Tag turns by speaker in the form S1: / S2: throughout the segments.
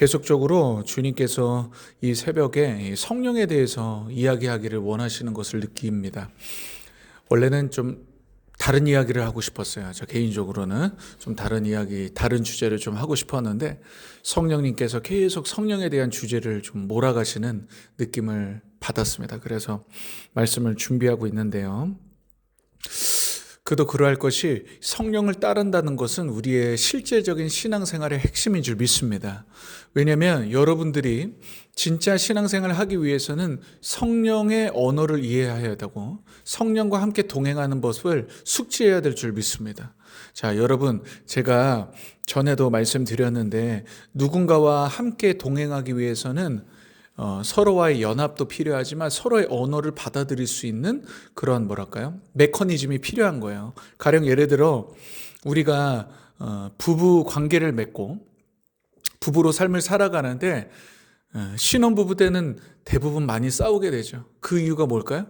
S1: 계속적으로 주님께서 이 새벽에 성령에 대해서 이야기하기를 원하시는 것을 느낍니다. 원래는 좀 다른 이야기를 하고 싶었어요. 저 개인적으로는 좀 다른 이야기, 다른 주제를 좀 하고 싶었는데 성령님께서 계속 성령에 대한 주제를 좀 몰아가시는 느낌을 받았습니다. 그래서 말씀을 준비하고 있는데요. 그도 그러할 것이 성령을 따른다는 것은 우리의 실제적인 신앙생활의 핵심인 줄 믿습니다. 왜냐하면 여러분들이 진짜 신앙생활을 하기 위해서는 성령의 언어를 이해해야 되고 성령과 함께 동행하는 모습을 숙지해야 될 줄 믿습니다. 자, 여러분, 제가 전에도 말씀드렸는데 누군가와 함께 동행하기 위해서는 서로와의 연합도 필요하지만 서로의 언어를 받아들일 수 있는 그런 메커니즘이 필요한 거예요. 가령 예를 들어 우리가 부부 관계를 맺고 부부로 삶을 살아가는데 신혼부부 때는 대부분 많이 싸우게 되죠. 그 이유가 뭘까요?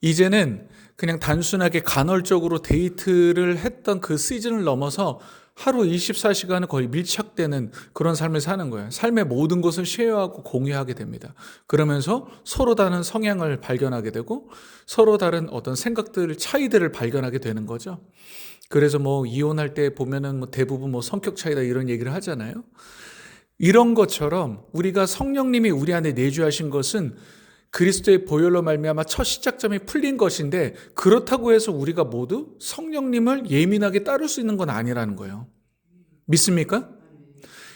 S1: 이제는 그냥 단순하게 간헐적으로 데이트를 했던 그 시즌을 넘어서 하루 24시간을 거의 밀착되는 그런 삶을 사는 거예요. 삶의 모든 것을 쉐어하고 공유하게 됩니다. 그러면서 서로 다른 성향을 발견하게 되고 서로 다른 어떤 생각들, 차이들을 발견하게 되는 거죠. 그래서 이혼할 때 보면은 대부분 성격 차이다 이런 얘기를 하잖아요. 이런 것처럼 우리가 성령님이 우리 안에 내주하신 것은 그리스도의 보혈로 말미암아 첫 시작점이 풀린 것인데 그렇다고 해서 우리가 모두 성령님을 예민하게 따를 수 있는 건 아니라는 거예요. 믿습니까?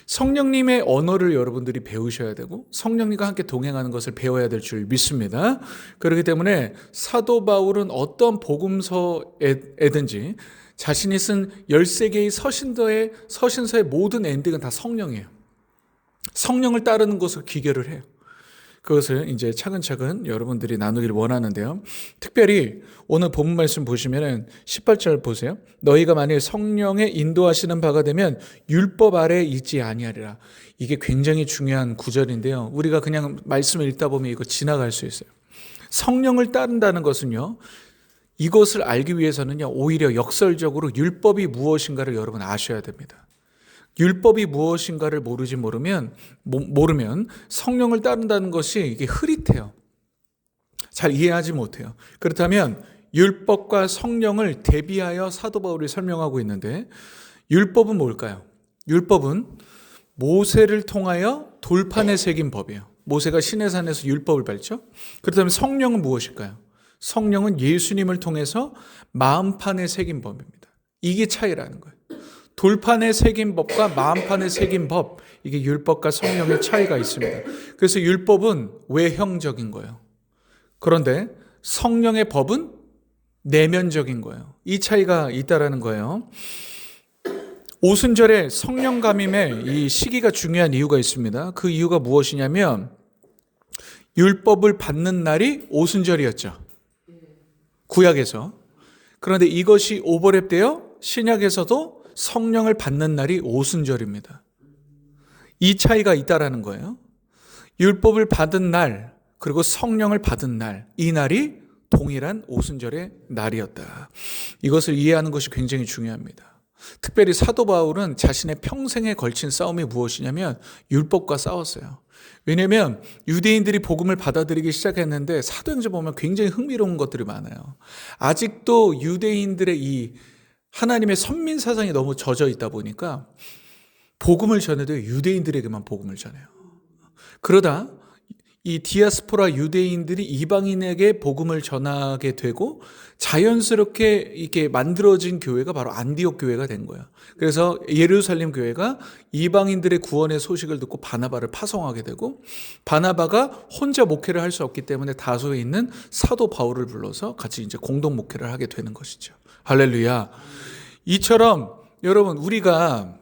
S1: 성령님의 언어를 여러분들이 배우셔야 되고 성령님과 함께 동행하는 것을 배워야 될 줄 믿습니다. 그렇기 때문에 사도 바울은 어떤 복음서에든지 자신이 쓴 13개의 서신서의 모든 엔딩은 다 성령이에요. 성령을 따르는 것을 기결을 해요. 그것을 이제 차근차근 여러분들이 나누기를 원하는데요. 특별히 오늘 본문 말씀 보시면은 18절 보세요. 너희가 만일 성령의 인도하시는 바가 되면 율법 아래 있지 아니하리라. 이게 굉장히 중요한 구절인데요. 우리가 그냥 말씀을 읽다 보면 이거 지나갈 수 있어요. 성령을 따른다는 것은요. 이것을 알기 위해서는요. 오히려 역설적으로 율법이 무엇인가를 여러분 아셔야 됩니다. 율법이 무엇인가를 모르면 성령을 따른다는 것이 이게 흐릿해요. 잘 이해하지 못해요. 그렇다면 율법과 성령을 대비하여 사도 바울이 설명하고 있는데 율법은 뭘까요? 율법은 모세를 통하여 돌판에 새긴 법이에요. 모세가 시내산에서 율법을 밟죠. 그렇다면 성령은 무엇일까요? 성령은 예수님을 통해서 마음판에 새긴 법입니다. 이게 차이라는 거예요. 돌판에 새긴 법과 마음판에 새긴 법, 이게 율법과 성령의 차이가 있습니다. 그래서 율법은 외형적인 거예요. 그런데 성령의 법은 내면적인 거예요. 이 차이가 있다라는 거예요. 오순절에 성령 감임의 이 시기가 중요한 이유가 있습니다. 그 이유가 무엇이냐면 율법을 받는 날이 오순절이었죠. 구약에서. 그런데 이것이 오버랩되어 신약에서도 성령을 받는 날이 오순절입니다. 이 차이가 있다라는 거예요. 율법을 받은 날 그리고 성령을 받은 날, 이 날이 동일한 오순절의 날이었다. 이것을 이해하는 것이 굉장히 중요합니다. 특별히 사도 바울은 자신의 평생에 걸친 싸움이 무엇이냐면 율법과 싸웠어요. 왜냐하면 유대인들이 복음을 받아들이기 시작했는데 사도행전 보면 굉장히 흥미로운 것들이 많아요. 아직도 유대인들의 이 하나님의 선민 사상이 너무 젖어 있다 보니까 복음을 전해도 유대인들에게만 복음을 전해요. 그러다 이 디아스포라 유대인들이 이방인에게 복음을 전하게 되고 자연스럽게 이렇게 만들어진 교회가 바로 안디옥 교회가 된 거예요. 그래서 예루살렘 교회가 이방인들의 구원의 소식을 듣고 바나바를 파송하게 되고 바나바가 혼자 목회를 할 수 없기 때문에 다소에 있는 사도 바울을 불러서 같이 이제 공동 목회를 하게 되는 것이죠. 할렐루야. 이처럼 여러분 우리가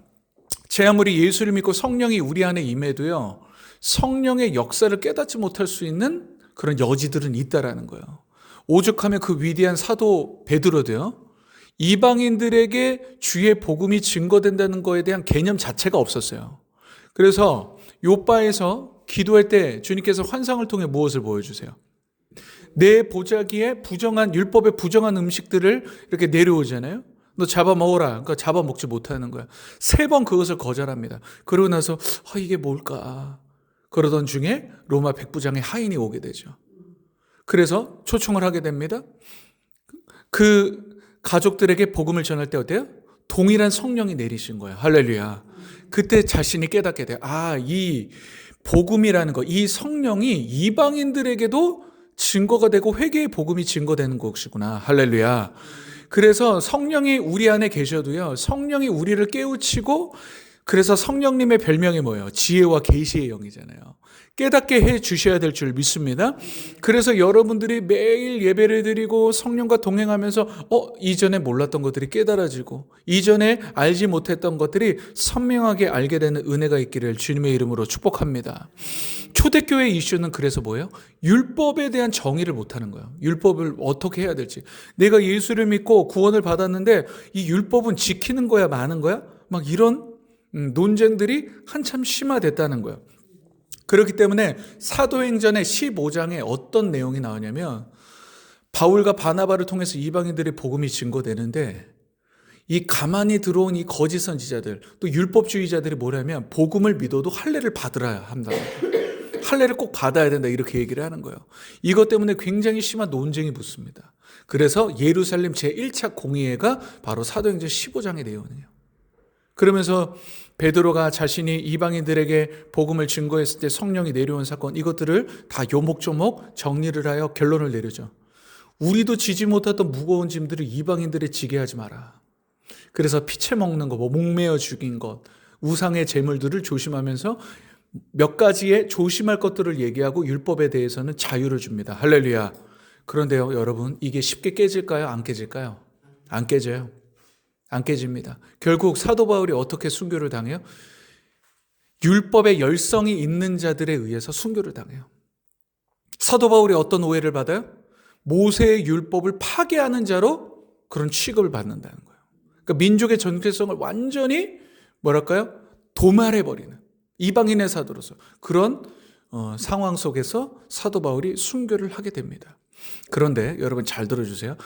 S1: 제 아무리 예수를 믿고 성령이 우리 안에 임해도요. 성령의 역사를 깨닫지 못할 수 있는 그런 여지들은 있다라는 거예요. 오죽하면 그 위대한 사도 베드로도요. 이방인들에게 주의 복음이 증거된다는 거에 대한 개념 자체가 없었어요. 그래서 요바에서 기도할 때 주님께서 환상을 통해 무엇을 보여주세요? 내 보자기에 율법에 부정한 음식들을 이렇게 내려오잖아요. 너 잡아먹어라. 그러니까 잡아먹지 못하는 거야. 3번 그것을 거절합니다. 그러고 나서 이게 뭘까? 그러던 중에 로마 백부장의 하인이 오게 되죠. 그래서 초청을 하게 됩니다. 그 가족들에게 복음을 전할 때 어때요? 동일한 성령이 내리신 거예요. 할렐루야. 그때 자신이 깨닫게 돼요. 이 복음이라는 거, 이 성령이 이방인들에게도 증거가 되고 회개의 복음이 증거되는 것이구나. 할렐루야. 그래서 성령이 우리 안에 계셔도요, 성령이 우리를 깨우치고, 그래서 성령님의 별명이 뭐예요? 지혜와 계시의 영이잖아요. 깨닫게 해 주셔야 될 줄 믿습니다. 그래서 여러분들이 매일 예배를 드리고 성령과 동행하면서 이전에 몰랐던 것들이 깨달아지고 이전에 알지 못했던 것들이 선명하게 알게 되는 은혜가 있기를 주님의 이름으로 축복합니다. 초대교회 이슈는 그래서 뭐예요? 율법에 대한 정의를 못하는 거예요. 율법을 어떻게 해야 될지. 내가 예수를 믿고 구원을 받았는데 이 율법은 지키는 거야 마는 거야? 막 이런 논쟁들이 한참 심화됐다는 거예요. 그렇기 때문에 사도행전의 15장에 어떤 내용이 나오냐면 바울과 바나바를 통해서 이방인들의 복음이 증거되는데 이 가만히 들어온 이 거짓 선지자들 또 율법주의자들이 뭐냐면 복음을 믿어도 할례를 받으라 한다. 할례를 꼭 받아야 된다 이렇게 얘기를 하는 거예요. 이것 때문에 굉장히 심한 논쟁이 붙습니다. 그래서 예루살렘 제1차 공의회가 바로 사도행전 15장의 내용이에요. 그러면서 베드로가 자신이 이방인들에게 복음을 증거했을 때 성령이 내려온 사건 이것들을 다 요목조목 정리를 하여 결론을 내리죠. 우리도 지지 못했던 무거운 짐들을 이방인들에 지게 하지 마라. 그래서 피채 먹는 거, 목매어 죽인 것, 우상의 제물들을 조심하면서 몇 가지의 조심할 것들을 얘기하고 율법에 대해서는 자유를 줍니다. 할렐루야. 그런데요, 여러분, 이게 쉽게 깨질까요? 안 깨질까요? 안 깨져요. 안 깨집니다. 결국 사도 바울이 어떻게 순교를 당해요? 율법의 열성이 있는 자들에 의해서 순교를 당해요. 사도 바울이 어떤 오해를 받아요? 모세의 율법을 파괴하는 자로 그런 취급을 받는다는 거예요. 그러니까 민족의 정체성을 완전히 도말해버리는 이방인의 사도로서 그런 상황 속에서 사도 바울이 순교를 하게 됩니다. 그런데 여러분 잘 들어주세요.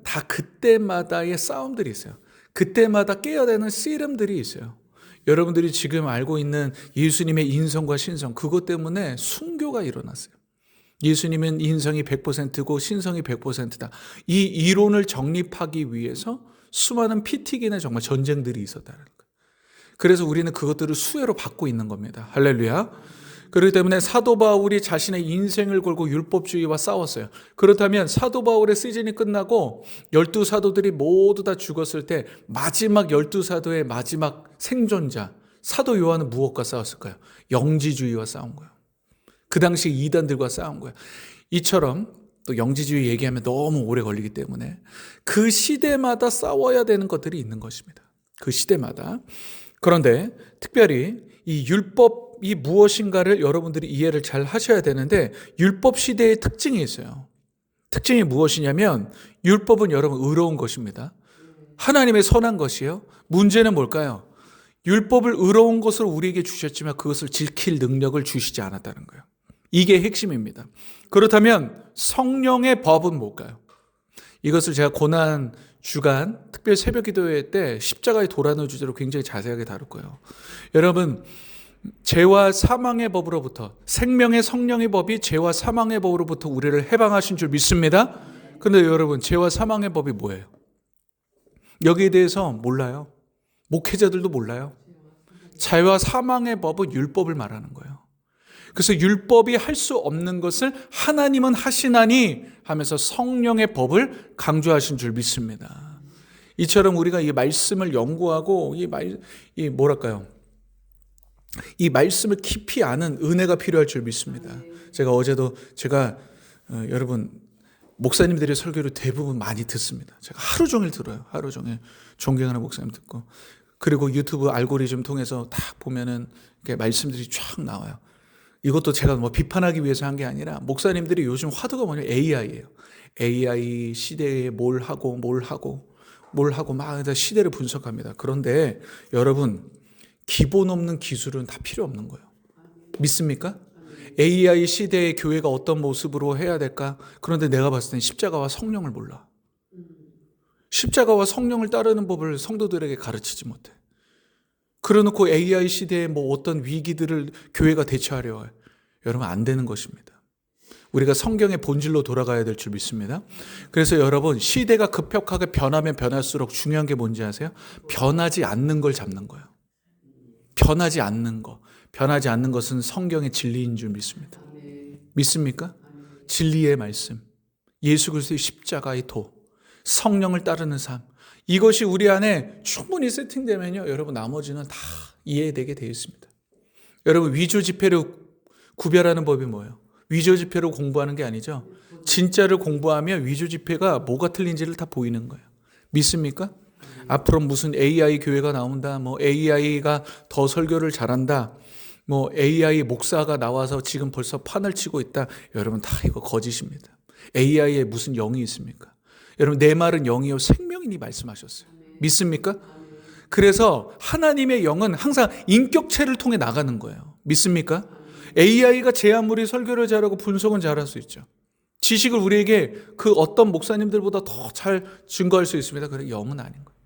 S1: 다 그때마다의 싸움들이 있어요. 그때마다 깨어야 되는 씨름들이 있어요. 여러분들이 지금 알고 있는 예수님의 인성과 신성 그것 때문에 순교가 일어났어요. 예수님은 인성이 100%고 신성이 100%다. 이 이론을 정립하기 위해서 수많은 피 튀기는 정말 전쟁들이 있었다는 거예요. 그래서 우리는 그것들을 수혜로 받고 있는 겁니다. 할렐루야. 그렇기 때문에 사도 바울이 자신의 인생을 걸고 율법주의와 싸웠어요. 그렇다면 사도 바울의 시즌이 끝나고 12사도들이 모두 다 죽었을 때 마지막 12사도의 마지막 생존자 사도 요한은 무엇과 싸웠을까요? 영지주의와 싸운 거예요. 그 당시 이단들과 싸운 거예요. 이처럼 또 영지주의 얘기하면 너무 오래 걸리기 때문에 그 시대마다 싸워야 되는 것들이 있는 것입니다. 그 시대마다. 그런데 특별히 이 율법이 무엇인가를 여러분들이 이해를 잘 하셔야 되는데 율법 시대의 특징이 있어요. 특징이 무엇이냐면 율법은 여러분 의로운 것입니다. 하나님의 선한 것이에요. 문제는 뭘까요? 율법을 의로운 것으로 우리에게 주셨지만 그것을 지킬 능력을 주시지 않았다는 거예요. 이게 핵심입니다. 그렇다면 성령의 법은 뭘까요? 이것을 제가 고난 주간 특별 새벽 기도회 때 십자가의 도라는 주제로 굉장히 자세하게 다룰 거예요. 여러분 죄와 사망의 법으로부터 생명의 성령의 법이 죄와 사망의 법으로부터 우리를 해방하신 줄 믿습니다. 그런데 여러분 죄와 사망의 법이 뭐예요? 여기에 대해서 몰라요. 목회자들도 몰라요. 죄와 사망의 법은 율법을 말하는 거예요. 그래서 율법이 할 수 없는 것을 하나님은 하시나니 하면서 성령의 법을 강조하신 줄 믿습니다. 이처럼 우리가 이 말씀을 연구하고 이 말씀을 깊이 아는 은혜가 필요할 줄 믿습니다. 제가 어제도 여러분 목사님들의 설교를 대부분 많이 듣습니다. 제가 하루 종일 들어요. 하루 종일 존경하는 목사님 듣고 그리고 유튜브 알고리즘 통해서 딱 보면은 이렇게 말씀들이 쫙 나와요. 이것도 제가 비판하기 위해서 한 게 아니라 목사님들이 요즘 화두가 뭐냐면 AI예요. AI 시대에 뭘 하고 막 시대를 분석합니다. 그런데 여러분 기본 없는 기술은 다 필요 없는 거예요. 믿습니까? AI 시대의 교회가 어떤 모습으로 해야 될까? 그런데 내가 봤을 땐 십자가와 성령을 몰라. 십자가와 성령을 따르는 법을 성도들에게 가르치지 못해. 그러놓고 AI 시대에 뭐 어떤 위기들을 교회가 대처하려 해요. 여러분, 안 되는 것입니다. 우리가 성경의 본질로 돌아가야 될 줄 믿습니다. 그래서 여러분, 시대가 급격하게 변하면 변할수록 중요한 게 뭔지 아세요? 변하지 않는 걸 잡는 거예요. 변하지 않는 거. 변하지 않는 것은 성경의 진리인 줄 믿습니다. 믿습니까? 진리의 말씀, 예수 그리스도의 십자가의 도, 성령을 따르는 삶, 이것이 우리 안에 충분히 세팅되면요, 여러분, 나머지는 다 이해되게 되어 있습니다. 여러분, 위조 지폐를 구별하는 법이 뭐예요? 위조 지폐로 공부하는 게 아니죠. 진짜를 공부하면 위조 지폐가 뭐가 틀린지를 다 보이는 거예요. 믿습니까? 앞으로 무슨 AI 교회가 나온다, 뭐 AI가 더 설교를 잘한다, 뭐 AI 목사가 나와서 지금 벌써 판을 치고 있다. 여러분, 다 이거 거짓입니다. AI에 무슨 영이 있습니까? 여러분, 내 말은 영이요 생명이니 말씀하셨어요. 믿습니까? 그래서 하나님의 영은 항상 인격체를 통해 나가는 거예요. 믿습니까? AI가 제 아무리 설교를 잘하고 분석은 잘할 수 있죠. 지식을 우리에게 그 어떤 목사님들보다 더 잘 증거할 수 있습니다. 그래, 영은 아닌 거예요.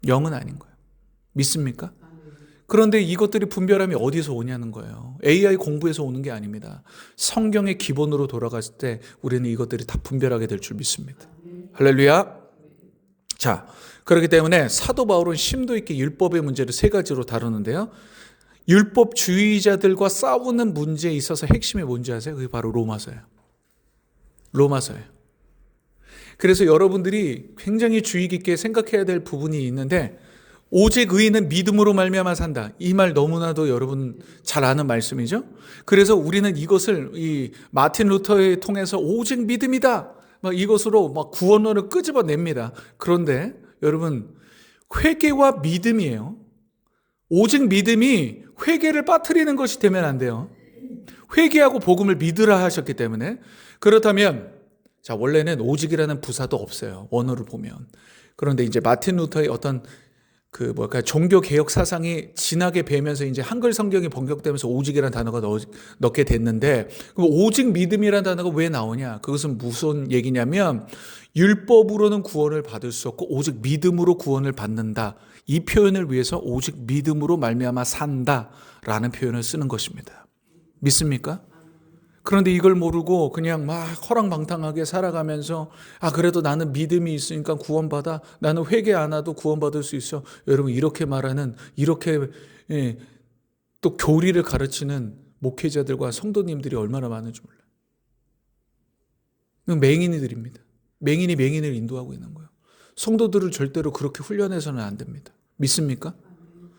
S1: 영은 아닌 거예요. 믿습니까? 그런데 이것들이 분별함이 어디서 오냐는 거예요. AI 공부에서 오는 게 아닙니다. 성경의 기본으로 돌아갔을 때 우리는 이것들이 다 분별하게 될 줄 믿습니다. 할렐루야. 자, 그렇기 때문에 사도 바울은 심도 있게 율법의 문제를 세 가지로 다루는데요. 율법주의자들과 싸우는 문제에 있어서 핵심이 뭔지 아세요? 그게 바로 로마서예요. 로마서예요. 그래서 여러분들이 굉장히 주의 깊게 생각해야 될 부분이 있는데, 오직 의인은 믿음으로 말미암아 산다. 이 말 너무나도 여러분 잘 아는 말씀이죠. 그래서 우리는 이것을 이 마틴 루터를 통해서 오직 믿음이다, 막 이것으로 막 구원론을 끄집어냅니다. 그런데 여러분, 회개와 믿음이에요. 오직 믿음이 회개를 빠뜨리는 것이 되면 안 돼요. 회개하고 복음을 믿으라 하셨기 때문에. 그렇다면, 자, 원래는 오직이라는 부사도 없어요, 원어를 보면. 그런데 이제 마틴 루터의 어떤 종교 개혁 사상이 진하게 배면서 이제 한글 성경이 번역되면서 오직이라는 단어가 넣게 됐는데, 그럼 오직 믿음이라는 단어가 왜 나오냐? 그것은 무슨 얘기냐면, 율법으로는 구원을 받을 수 없고 오직 믿음으로 구원을 받는다. 이 표현을 위해서 오직 믿음으로 말미암아 산다라는 표현을 쓰는 것입니다. 믿습니까? 그런데 이걸 모르고 그냥 막 허랑방탕하게 살아가면서, 그래도 나는 믿음이 있으니까 구원받아, 나는 회개 안 해도 구원받을 수 있어. 여러분, 이렇게 말하는, 이렇게 또 교리를 가르치는 목회자들과 성도님들이 얼마나 많은지 몰라요. 맹인이들입니다. 맹인이 맹인을 인도하고 있는 거예요. 성도들을 절대로 그렇게 훈련해서는 안 됩니다. 믿습니까?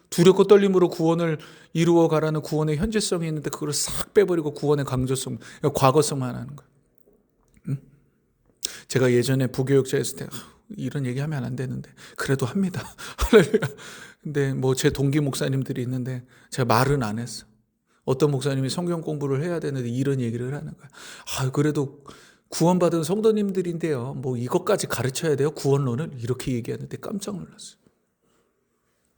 S1: 두렵고 떨림으로 구원을 이루어 가라는 구원의 현재성이 있는데 그걸 싹 빼버리고 구원의 강조성, 과거성만 하는 거예요. 제가 예전에 부교육자 했을 때 이런 얘기하면 안 되는데 그래도 합니다. 근데 뭐 제 동기 목사님들이 있는데 제가 말은 안 했어. 어떤 목사님이 성경 공부를 해야 되는데 이런 얘기를 하는 거야. 그래도 구원받은 성도님들인데요, 뭐 이것까지 가르쳐야 돼요? 구원론을? 이렇게 얘기하는데 깜짝 놀랐어요.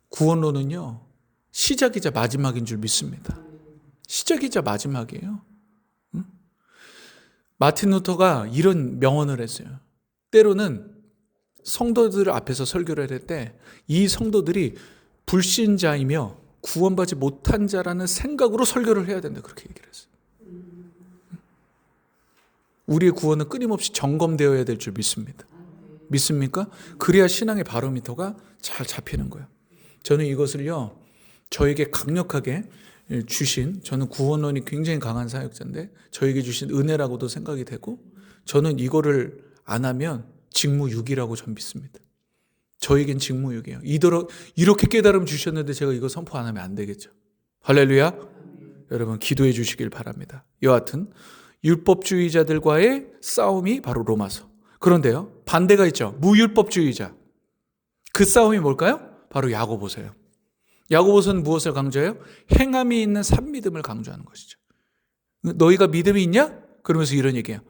S1: 구원론은요, 시작이자 마지막인 줄 믿습니다. 시작이자 마지막이에요. 응? 마틴 루터가 이런 명언을 했어요. 때로는 성도들 앞에서 설교를 할 때 이 성도들이 불신자이며 구원받지 못한 자라는 생각으로 설교를 해야 된다, 그렇게 얘기를 했어요. 우리의 구원은 끊임없이 점검되어야 될 줄 믿습니다. 믿습니까? 그래야 신앙의 바로미터가 잘 잡히는 거예요. 저는 이것을요, 저에게 강력하게 주신, 저는 구원론이 굉장히 강한 사역자인데 저에게 주신 은혜라고도 생각이 되고, 저는 이거를 안 하면 직무유기라고 전 믿습니다. 저에겐 직무유기예요. 이렇게 깨달음 주셨는데 제가 이거 선포 안 하면 안 되겠죠. 할렐루야. 여러분, 기도해 주시길 바랍니다. 여하튼 율법주의자들과의 싸움이 바로 로마서. 그런데요, 반대가 있죠. 무율법주의자. 그 싸움이 뭘까요? 바로 야고보서예요. 야고보서는 무엇을 강조해요? 행함이 있는 산믿음을 강조하는 것이죠. 너희가 믿음이 있냐? 그러면서 이런 얘기해요.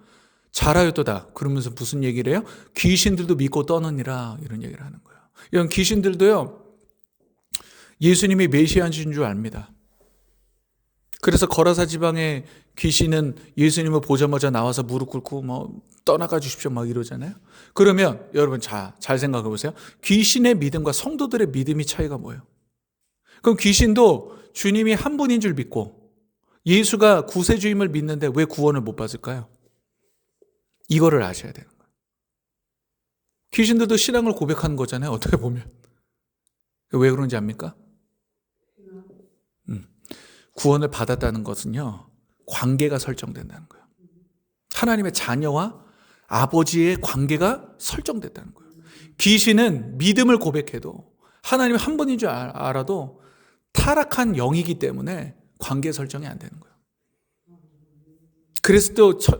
S1: 잘하였도다. 그러면서 무슨 얘기를 해요? 귀신들도 믿고 떠느니라, 이런 얘기를 하는 거예요. 이런 귀신들도요, 예수님이 메시아인 줄 압니다. 그래서 거라사 지방의 귀신은 예수님을 보자마자 나와서 무릎 꿇고 뭐 떠나가 주십시오 막 이러잖아요. 그러면 여러분 잘 생각해 보세요. 귀신의 믿음과 성도들의 믿음이 차이가 뭐예요? 그럼 귀신도 주님이 한 분인 줄 믿고 예수가 구세주임을 믿는데 왜 구원을 못 받을까요? 이거를 아셔야 되는 거예요. 귀신들도 신앙을 고백하는 거잖아요. 어떻게 보면. 왜 그런지 압니까? 구원을 받았다는 것은요, 관계가 설정된다는 거예요. 하나님의 자녀와 아버지의 관계가 설정됐다는 거예요. 귀신은 믿음을 고백해도 하나님 한 분인 줄 알아도 타락한 영이기 때문에 관계 설정이 안 되는 거예요.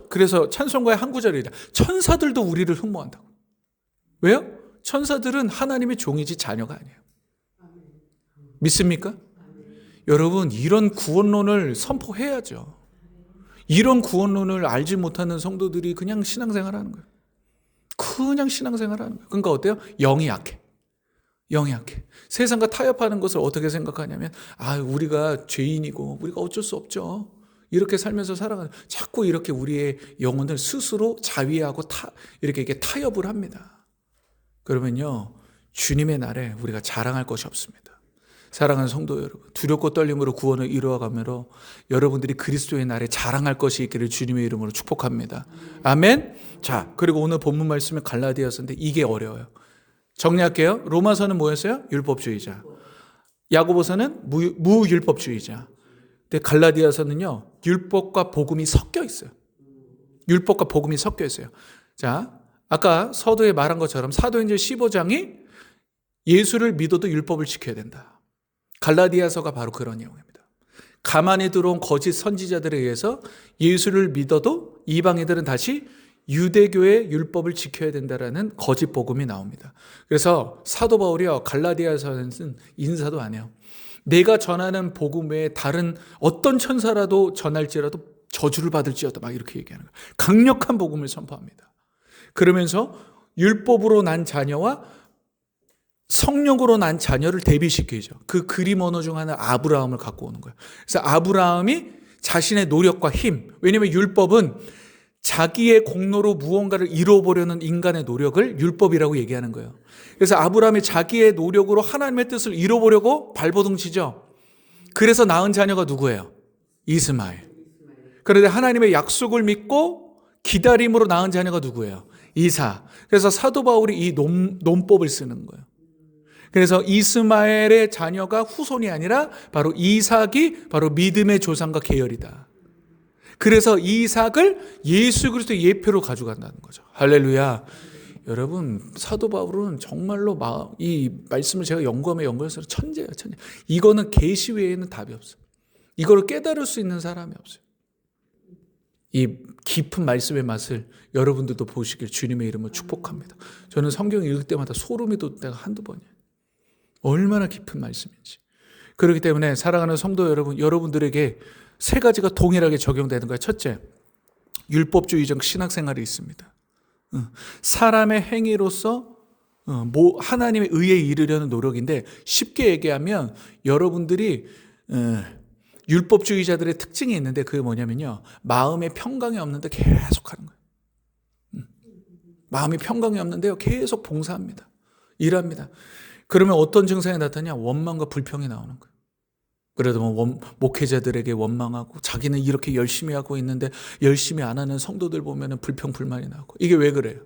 S1: 그래서 찬송가의 한 구절이다. 천사들도 우리를 흠모한다고. 왜요? 천사들은 하나님의 종이지 자녀가 아니에요. 믿습니까? 여러분, 이런 구원론을 선포해야죠. 이런 구원론을 알지 못하는 성도들이 그냥 신앙생활하는 거예요. 그냥 신앙생활하는 거예요. 그러니까 어때요? 영이 약해. 영이 약해. 세상과 타협하는 것을 어떻게 생각하냐면, 우리가 죄인이고 우리가 어쩔 수 없죠. 이렇게 살면서 살아가는, 자꾸 이렇게 우리의 영혼을 스스로 자위하고 이렇게 타협을 합니다. 그러면요, 주님의 날에 우리가 자랑할 것이 없습니다. 사랑하는 성도 여러분, 두렵고 떨림으로 구원을 이루어가므로 여러분들이 그리스도의 날에 자랑할 것이 있기를 주님의 이름으로 축복합니다. 아멘. 자, 그리고 오늘 본문 말씀은 갈라디아서인데 이게 어려워요. 정리할게요. 로마서는 뭐였어요? 율법주의자. 야고보서는 무율법주의자. 근데 갈라디아서는요, 율법과 복음이 섞여 있어요. 율법과 복음이 섞여 있어요. 자, 아까 서두에 말한 것처럼 사도행전 15장이 예수를 믿어도 율법을 지켜야 된다. 갈라디아서가 바로 그런 내용입니다. 가만히 들어온 거짓 선지자들에 의해서 예수를 믿어도 이방인들은 다시 유대교의 율법을 지켜야 된다라는 거짓 복음이 나옵니다. 그래서 사도 바울이요, 갈라디아서는 인사도 안 해요. 내가 전하는 복음 외에 다른 어떤 천사라도 전할지라도 저주를 받을지어다 막 이렇게 얘기하는 거예요. 강력한 복음을 선포합니다. 그러면서 율법으로 난 자녀와 성령으로 난 자녀를 대비시키죠. 그 그림 언어 중 하나 아브라함을 갖고 오는 거예요. 그래서 아브라함이 자신의 노력과 힘, 왜냐하면 율법은 자기의 공로로 무언가를 이루어보려는 인간의 노력을 율법이라고 얘기하는 거예요. 그래서 아브라함이 자기의 노력으로 하나님의 뜻을 이루어보려고 발버둥치죠. 그래서 낳은 자녀가 누구예요? 이스마엘. 그런데 하나님의 약속을 믿고 기다림으로 낳은 자녀가 누구예요? 이삭. 그래서 사도 바울이 이 논법을 쓰는 거예요. 그래서 이스마엘의 자녀가 후손이 아니라 바로 이삭이 바로 믿음의 조상과 계열이다. 그래서 이삭을 예수 그리스도의 예표로 가져간다는 거죠. 할렐루야. 여러분, 사도 바울은 정말로 이 말씀을 제가 연구해서 천재예요, 천재. 이거는 계시 외에는 답이 없어요. 이거를 깨달을 수 있는 사람이 없어요. 이 깊은 말씀의 맛을 여러분들도 보시길 주님의 이름으로 축복합니다. 저는 성경 읽을 때마다 소름이 돋을 때가 한두 번이에요. 얼마나 깊은 말씀인지. 그렇기 때문에 사랑하는 성도 여러분, 여러분들에게 세 가지가 동일하게 적용되는 거예요. 첫째, 율법주의적 신학생활이 있습니다. 사람의 행위로서 하나님의 의에 이르려는 노력인데, 쉽게 얘기하면 여러분들이 율법주의자들의 특징이 있는데, 그게 뭐냐면요, 마음의 평강이 없는데 계속 하는 거예요. 마음이 평강이 없는데요, 계속 봉사합니다. 일합니다. 그러면 어떤 증상이 나타나냐? 원망과 불평이 나오는 거예요. 그래도 목회자들에게 원망하고, 자기는 이렇게 열심히 하고 있는데 열심히 안 하는 성도들 보면 불평 불만이 나오고. 이게 왜 그래요?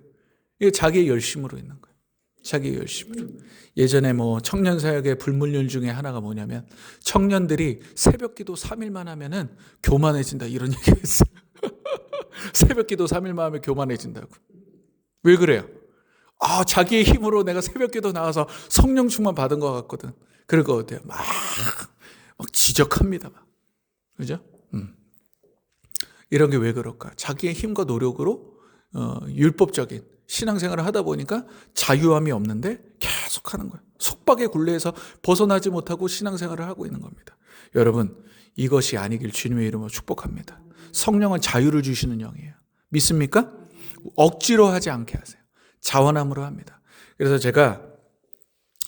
S1: 이게 자기의 열심으로 있는 거예요. 자기의 열심으로. 예전에 청년 사역의 불문율 중에 하나가 뭐냐면, 청년들이 새벽 기도 3일만 하면은 교만해진다, 이런 얘기가 있어요. 새벽 기도 3일만 하면 교만해진다고. 왜 그래요? 자기의 힘으로 내가 새벽 기도 나가서 성령 충만 받은 것 같거든. 그럴 것 같아요. 막 지적합니다. 그죠? 이런 게 왜 그럴까? 자기의 힘과 노력으로 율법적인 신앙생활을 하다 보니까 자유함이 없는데 계속 하는 거예요. 속박의 굴레에서 벗어나지 못하고 신앙생활을 하고 있는 겁니다. 여러분, 이것이 아니길 주님의 이름으로 축복합니다. 성령은 자유를 주시는 영이에요. 믿습니까? 억지로 하지 않게 하세요. 자원함으로 합니다. 그래서 제가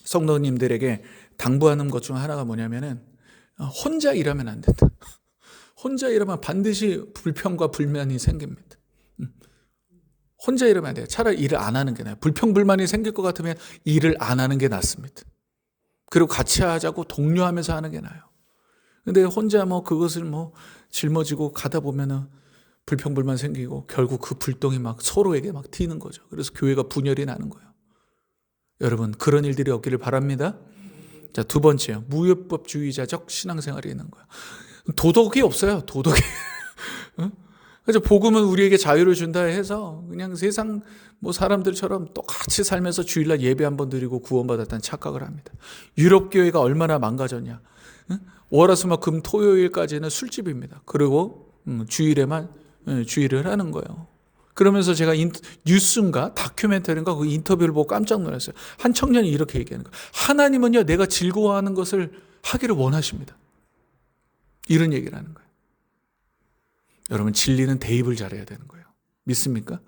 S1: 성도님들에게 당부하는 것 중 하나가 뭐냐면은, 혼자 일하면 안 된다. 혼자 일하면 반드시 불평과 불만이 생깁니다. 혼자 일하면 안 돼요. 차라리 일을 안 하는 게 나아요. 불평불만이 생길 것 같으면 일을 안 하는 게 낫습니다. 그리고 같이 하자고 독려하면서 하는 게 나아요. 근데 혼자 그것을 짊어지고 가다 보면은 불평불만 생기고 결국 그 불똥이 막 서로에게 막 튀는 거죠. 그래서 교회가 분열이 나는 거예요. 여러분, 그런 일들이 없기를 바랍니다. 자, 두 번째요. 무율법주의자적 신앙생활이 있는 거예요. 도덕이 없어요. 도덕이. 그래서 복음은 우리에게 자유를 준다 해서 그냥 세상 사람들처럼 똑같이 살면서 주일날 예배 한번 드리고 구원받았다는 착각을 합니다. 유럽 교회가 얼마나 망가졌냐. 월화수목 토요일까지는 술집입니다. 그리고 주일에만 주일을 하는 거예요. 그러면서 제가 뉴스인가 다큐멘터리인가 그 인터뷰를 보고 깜짝 놀랐어요. 한 청년이 이렇게 얘기하는 거예요. 하나님은요, 내가 즐거워하는 것을 하기를 원하십니다. 이런 얘기를 하는 거예요. 여러분, 진리는 대입을 잘해야 되는 거예요. 믿습니까?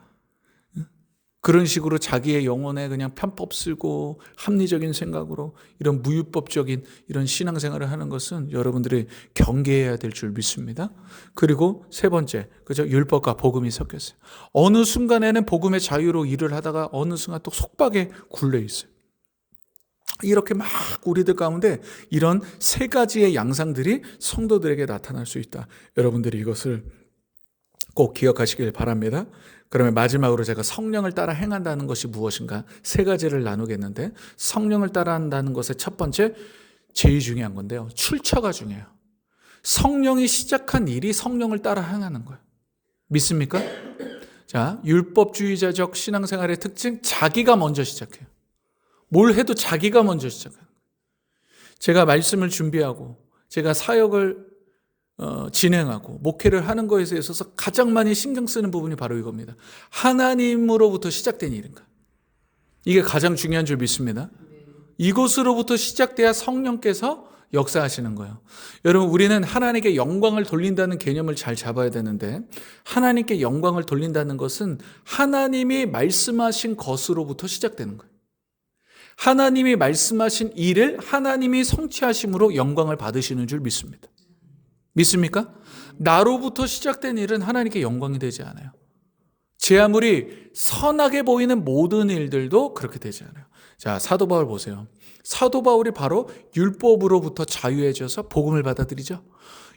S1: 그런 식으로 자기의 영혼에 그냥 편법 쓰고 합리적인 생각으로 이런 무율법적인 이런 신앙생활을 하는 것은 여러분들이 경계해야 될 줄 믿습니다. 그리고 세 번째, 그죠? 율법과 복음이 섞였어요. 어느 순간에는 복음의 자유로 일을 하다가 어느 순간 또 속박에 굴려 있어요. 이렇게 막 우리들 가운데 이런 세 가지의 양상들이 성도들에게 나타날 수 있다. 여러분들이 이것을 꼭 기억하시길 바랍니다. 그러면 마지막으로 제가 성령을 따라 행한다는 것이 무엇인가 세 가지를 나누겠는데, 성령을 따라 한다는 것의 첫 번째, 제일 중요한 건데요. 출처가 중요해요. 성령이 시작한 일이 성령을 따라 행하는 거예요. 믿습니까? 자, 율법주의자적 신앙생활의 특징, 자기가 먼저 시작해요. 뭘 해도 자기가 먼저 시작해요. 제가 말씀을 준비하고 제가 사역을 진행하고 목회를 하는 것에 있어서 가장 많이 신경 쓰는 부분이 바로 이겁니다. 하나님으로부터 시작된 일인가? 이게 가장 중요한 줄 믿습니다. 이것으로부터 시작돼야 성령께서 역사하시는 거예요. 여러분, 우리는 하나님께 영광을 돌린다는 개념을 잘 잡아야 되는데, 하나님께 영광을 돌린다는 것은 하나님이 말씀하신 것으로부터 시작되는 거예요. 하나님이 말씀하신 일을 하나님이 성취하심으로 영광을 받으시는 줄 믿습니다. 믿습니까? 나로부터 시작된 일은 하나님께 영광이 되지 않아요. 제 아무리 선하게 보이는 모든 일들도 그렇게 되지 않아요. 자, 사도 바울 보세요. 사도 바울이 바로 율법으로부터 자유해져서 복음을 받아들이죠.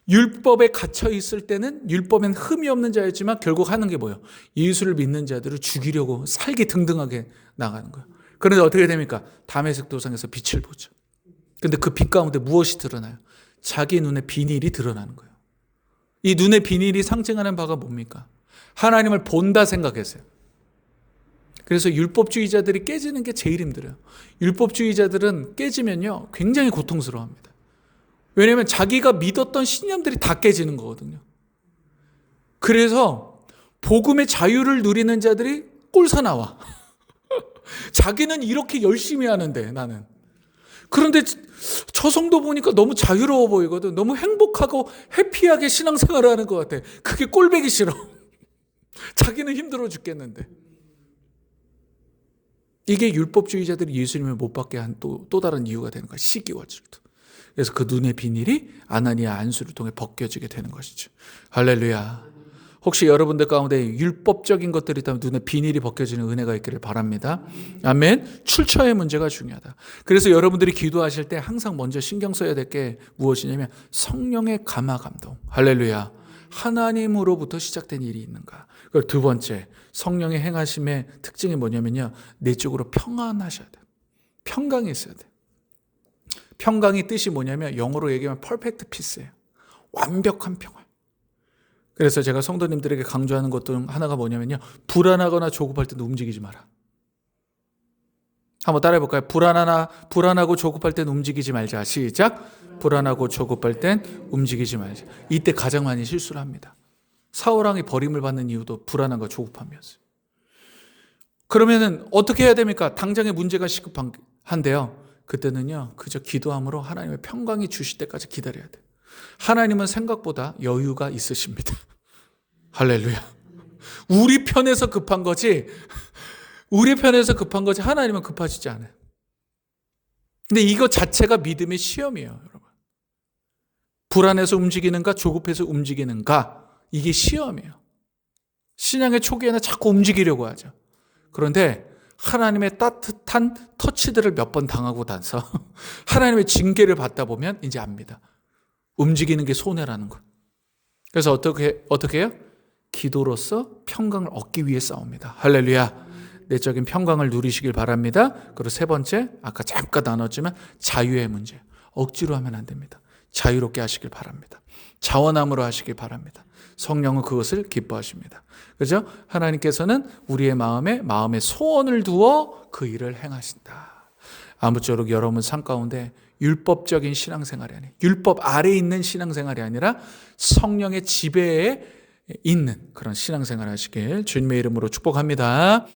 S1: 율법에 갇혀 있을 때는 율법엔 흠이 없는 자였지만 결국 하는 게 뭐예요? 예수를 믿는 자들을 죽이려고 살기 등등하게 나가는 거예요. 그런데 어떻게 됩니까? 다메섹 도상에서 빛을 보죠. 근데 그 빛 가운데 무엇이 드러나요? 자기 눈에 비닐이 드러나는 거예요. 이 눈의 비닐이 상징하는 바가 뭡니까? 하나님을 본다 생각했어요. 그래서 율법주의자들이 깨지는 게 제일 힘들어요. 율법주의자들은 깨지면요, 굉장히 고통스러워합니다. 왜냐하면 자기가 믿었던 신념들이 다 깨지는 거거든요. 그래서 복음의 자유를 누리는 자들이 꼴사 나와. 자기는 이렇게 열심히 하는데 나는. 그런데 저 성도 보니까 너무 자유로워 보이거든. 너무 행복하고 해피하게 신앙생활을 하는 것 같아. 그게 꼴배기 싫어. 자기는 힘들어 죽겠는데. 이게 율법주의자들이 예수님을 못 받게 한 또 다른 이유가 되는 거야. 시기와 질투. 그래서 그 눈의 비닐이 아나니아 안수를 통해 벗겨지게 되는 것이죠. 할렐루야. 혹시 여러분들 가운데 율법적인 것들이 있다면 눈에 비닐이 벗겨지는 은혜가 있기를 바랍니다. 아멘. 출처의 문제가 중요하다. 그래서 여러분들이 기도하실 때 항상 먼저 신경 써야 될 게 무엇이냐면 성령의 감화 감동. 할렐루야. 하나님으로부터 시작된 일이 있는가. 그리고 두 번째, 성령의 행하심의 특징이 뭐냐면요, 내적으로 평안하셔야 돼요. 평강이 있어야 돼요. 평강의 뜻이 뭐냐면 영어로 얘기하면 perfect peace예요. 완벽한 평안. 그래서 제가 성도님들에게 강조하는 것 중 하나가 뭐냐면요, 불안하거나 조급할 때는 움직이지 마라. 한번 따라해 볼까요? 불안하고 조급할 땐 움직이지 말자. 시작. 불안하고 조급할 땐 움직이지 말자. 이때 가장 많이 실수를 합니다. 사울왕이 버림을 받는 이유도 불안함과 조급함이었어요. 그러면은 어떻게 해야 됩니까? 당장의 문제가 시급한데요. 그때는요, 그저 기도함으로 하나님의 평강이 주실 때까지 기다려야 돼요. 하나님은 생각보다 여유가 있으십니다. 할렐루야. 우리 편에서 급한 거지, 하나님은 급하시지 않아요. 근데 이거 자체가 믿음의 시험이에요, 여러분. 불안해서 움직이는가, 조급해서 움직이는가, 이게 시험이에요. 신앙의 초기에는 자꾸 움직이려고 하죠. 그런데 하나님의 따뜻한 터치들을 몇 번 당하고 나서 하나님의 징계를 받다 보면 이제 압니다. 움직이는 게 손해라는 거. 그래서 어떻게 해요? 기도로서 평강을 얻기 위해 싸웁니다. 할렐루야. 내적인 평강을 누리시길 바랍니다. 그리고 세 번째, 아까 잠깐 나눴지만 자유의 문제. 억지로 하면 안 됩니다. 자유롭게 하시길 바랍니다. 자원함으로 하시길 바랍니다. 성령은 그것을 기뻐하십니다. 그죠? 하나님께서는 우리의 마음에 소원을 두어 그 일을 행하신다. 아무쪼록 여러분 삶 가운데 율법적인 신앙생활이 아니라, 율법 아래에 있는 신앙생활이 아니라 성령의 지배에 있는 그런 신앙생활 하시길 주님의 이름으로 축복합니다.